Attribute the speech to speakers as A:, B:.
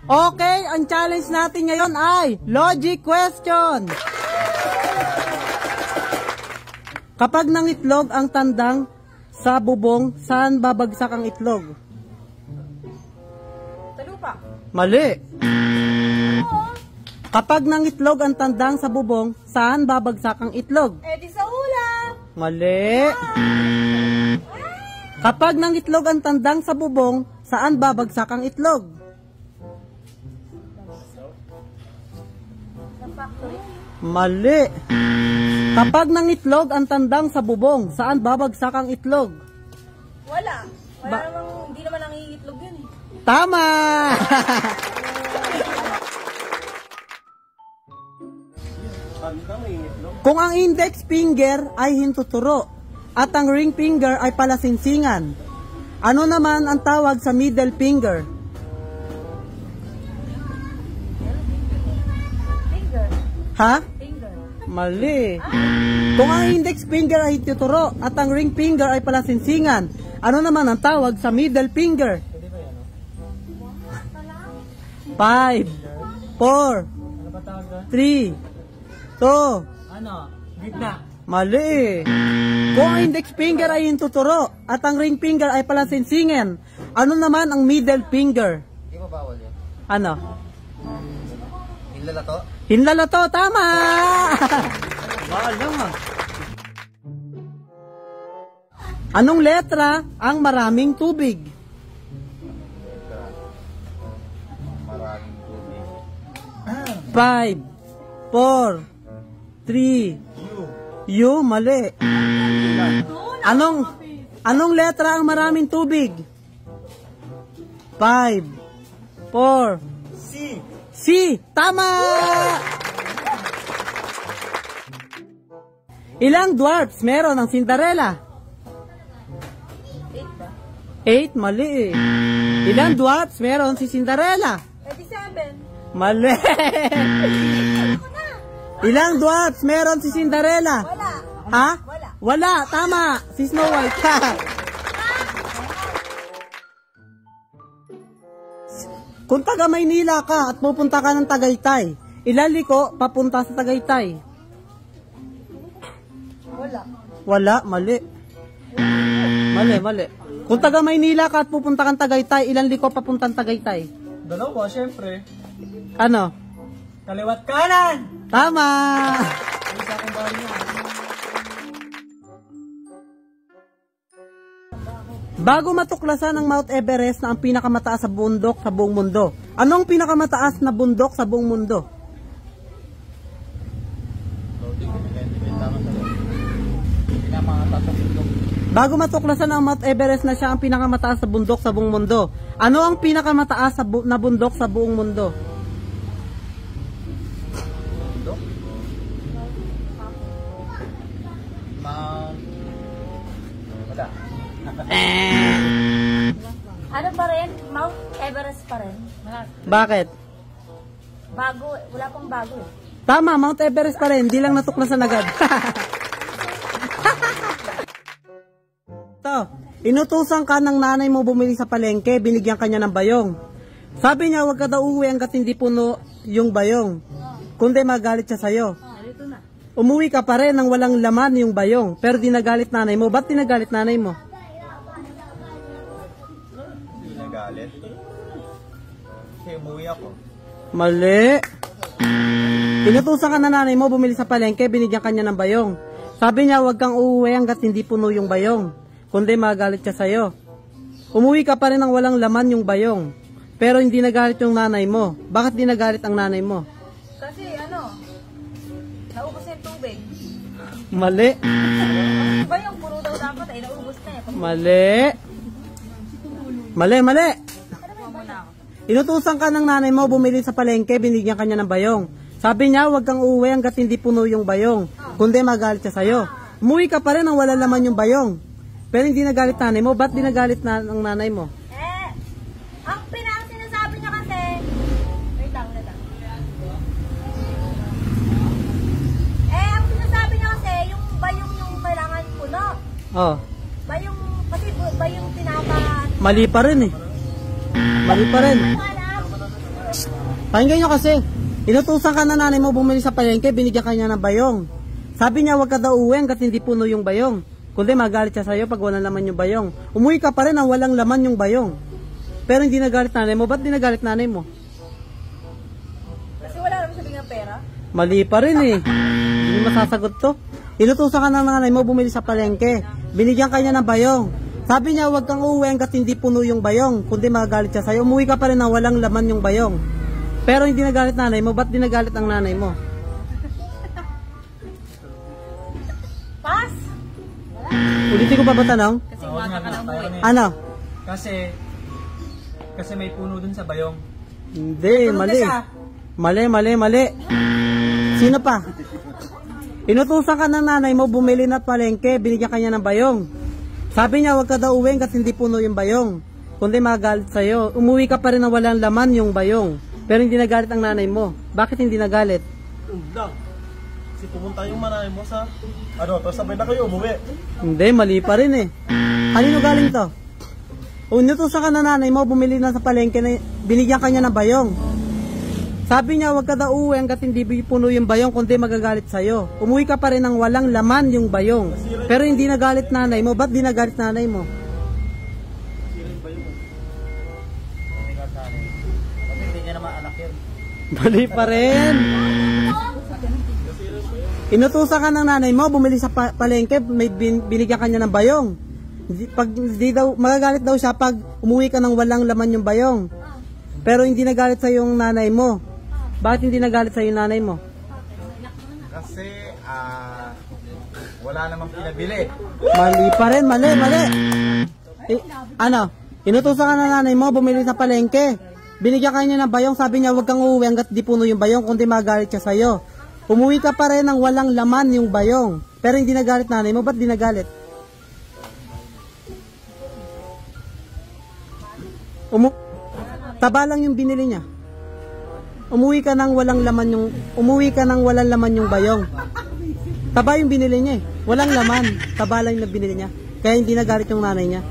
A: Okay, ang challenge natin ngayon ay logic question. Kapag nangitlog ang tandang sa bubong, saan babagsak ang itlog?
B: Sa lupa.
A: Mali. Kapag nangitlog ang tandang sa bubong, saan babagsak ang itlog?
B: Eh di sa ulam.
A: Mali. Kapag nangitlog ang tandang sa bubong, saan babagsak ang itlog?
B: Sa factory.
A: Mali. Kapag nangitlog ang tandang sa bubong, saan babagsak ang itlog?
B: Wala. Hindi naman nangiitlog yun eh.
A: Tama! Kung ang index finger ay hintuturo at ang ring finger ay palasinsingan, ano naman ang tawag sa middle finger?
B: Finger.
A: Ha?
B: Finger.
A: Mali. Kung ang index finger ay hintuturo at ang ring finger ay palasinsingan, ano naman ang tawag sa middle finger? 5, 4, 3, 2,
C: Ano? Gitna.
A: mali. Kung ang index finger ay hintuturo at ang ring finger ay palasinsingan, ano naman ang middle finger?
C: Di ba bawal yan?
A: Ano?
C: Hinlalato?
A: Hinlalato, tama! Bawal lang ah. Anong letra ang maraming tubig?
C: Maraming tubig.
A: 5, 4, 3, U, mali. Anong letra ang maraming tubig? 5, 4,
C: C.
A: C, tama! Ilang dwarfs meron ang Cinderella?
B: 8 ba?
A: 8, mali. Ilang dwarfs meron si Cinderella?
B: Eh di 7.
A: Mali. Ilang dwarfs meron si Cinderella?
B: Wala.
A: Ha?
B: Wala.
A: Wala, tama. Si Snow White. Kung taga Maynila ka at pupunta ka ng Tagaytay, ilang liko papunta sa Tagaytay?
B: Wala.
A: Wala, mali. Mali. Kung taga Maynila ka at pupunta kang Tagaytay, ilang liko papuntang Tagaytay?
C: Dalawa, syempre.
A: Ano?
C: Kaliwat kanan!
A: Tama!
C: Isa akong bahay niya.
A: Bago matuklasan ang Mount Everest na ang pinakamataas sa bundok sa buong mundo, anong pinakamataas na bundok sa buong mundo? Bago matuklasan ang Mount Everest na siya ang pinakamataas na bundok sa buong mundo, ano ang pinakamataas na bundok sa buong mundo?
C: Wala.
B: Ano pa rin? Mount Everest pa rin.
A: Bakit?
B: Bago. Wala pang bago eh.
A: Tama, Mount Everest pa rin, hindi lang natuklasan agad. Inutusan ka ng nanay mo bumili sa palengke, binigyan kanya ng bayong. Sabi niya, huwag ka daw uuwi hanggat hindi puno yung bayong. Kundi magalit siya sa'yo.
B: Dito na.
A: Umuwi ka pa rin nang walang laman yung bayong, pero dinagalit nanay mo. Ba't dinagalit nanay mo?
C: Hindi nagalit. Kasi umuwi ako.
A: Mali. Inutusan ka ng nanay mo bumili sa palengke, binigyan kanya ng bayong. Sabi niya, huwag kang uuwi hanggat hindi puno yung bayong. Kundi magalit siya sa'yo. Umuwi ka pa rin nang walang laman yung bayong. Pero hindi nagalit yung nanay mo. Bakit di nagalit ang nanay mo?
B: Kasi naubos na yung tubig.
A: Mali.
B: Ba yung puro daw dapat ay naubos na eh.
A: Mali. Mali.
B: Ano muna ako?
A: Inutusan ka ng nanay mo bumili sa palengke, binigyan kanya ng bayong. Sabi niya, huwag kang uuwi hanggat hindi puno yung bayong. Kundi magalit siya sa'yo. Umuwi ka pa rin nang wala laman yung bayong. Pero hindi nagalit nanay mo. Ba't di nagalit ang nanay mo?
B: Ang sinasabi niya kasi, wait lang. Ang sinasabi niya kasi, yung bayong yung kailangan puno.
A: Oh.
B: Kasi bayong tinapa.
A: Mali pa rin eh. Mali pa rin.
B: Alam.
A: Pakinggan nyo kasi. Inutusan ka na nanay mo bumili sa palengke, binigyan ka niya ng bayong. Sabi niya, wag ka daw uwi hanggat hindi puno yung bayong. Kundi magalit siya sa'yo pag walang laman yung bayong. Umuwi ka pa rin ang walang laman yung bayong. Pero hindi nagalit nanay mo. Ba't di nagalit nanay mo?
B: Kasi wala naman siya ng pera.
A: Mali pa rin eh. Hindi masasagot to. Inutusan ka ng nanay mo bumili sa palengke. Binigyan ka niya ng bayong. Sabi niya, wag kang uuwi hanggat hindi puno yung bayong. Kundi magagalit siya sa'yo. Umuwi ka pa rin ang walang laman yung bayong. Pero hindi nagalit nanay mo. Ba't di nagalit ang nanay mo?
B: Pass!
A: Ulitin ko pa ba tanong?
B: Kasi umaga ka na umuwi.
A: Ano?
C: Kasi may puno dun sa bayong.
A: Hindi,
C: Tulog
A: mali.
C: ka siya.
A: Mali. Sino pa? Inutusan ka ng nanay mo bumili na palengke, binigyan ka niya ng bayong. Sabi niya, wag ka daw uwi kasi hindi puno yung bayong. Kundi magagalit sa'yo. Umuwi ka pa rin na walang laman yung bayong. Pero hindi nagalit ang nanay mo. Bakit hindi nagalit?
D: Kasi pumunta yung manay mo sa tapos sabay na kayo umuwi.
A: Hindi, mali pa rin eh. Kanino galing to? Inutusan ka ng nanay mo bumili na sa palengke na binigyan ka niya ng bayong. Sabi niya, wag ka daw uwi hanggat hindi puno yung bayong kundi magagalit sa'yo. Umuwi ka pa rin ng walang laman yung bayong. Pero hindi nagalit nanay mo. Ba't di nagalit nanay mo?
C: Hindi niya naman anak yun.
A: Mali pa rin. Inutusan ka ng nanay mo bumili sa palengke, may binigyan ka niya ng bayong. Magagalit daw siya pag umuwi ka ng walang laman yung bayong. Pero hindi nagalit sa yung nanay mo. Bakit hindi nagalit sa yung nanay mo?
C: Kasi, wala namang pinabili.
A: Mali pa rin, mali. Ano? Inutusan ka ng nanay mo bumili sa palengke. Binigyan ka niya ng bayong, sabi niya wag kang uuwi hanggat di puno yung bayong kundi magalit siya sa'yo. Umuwi ka pa rin ng walang laman yung bayong. Pero hindi nagalit nanay mo, ba't di nagalit? Taba lang yung binili niya. Umuwi ka ng walang laman yung bayong. Taba yung binili niya eh. Walang laman. Taba lang yung binili niya. Kaya hindi nagalit yung nanay niya.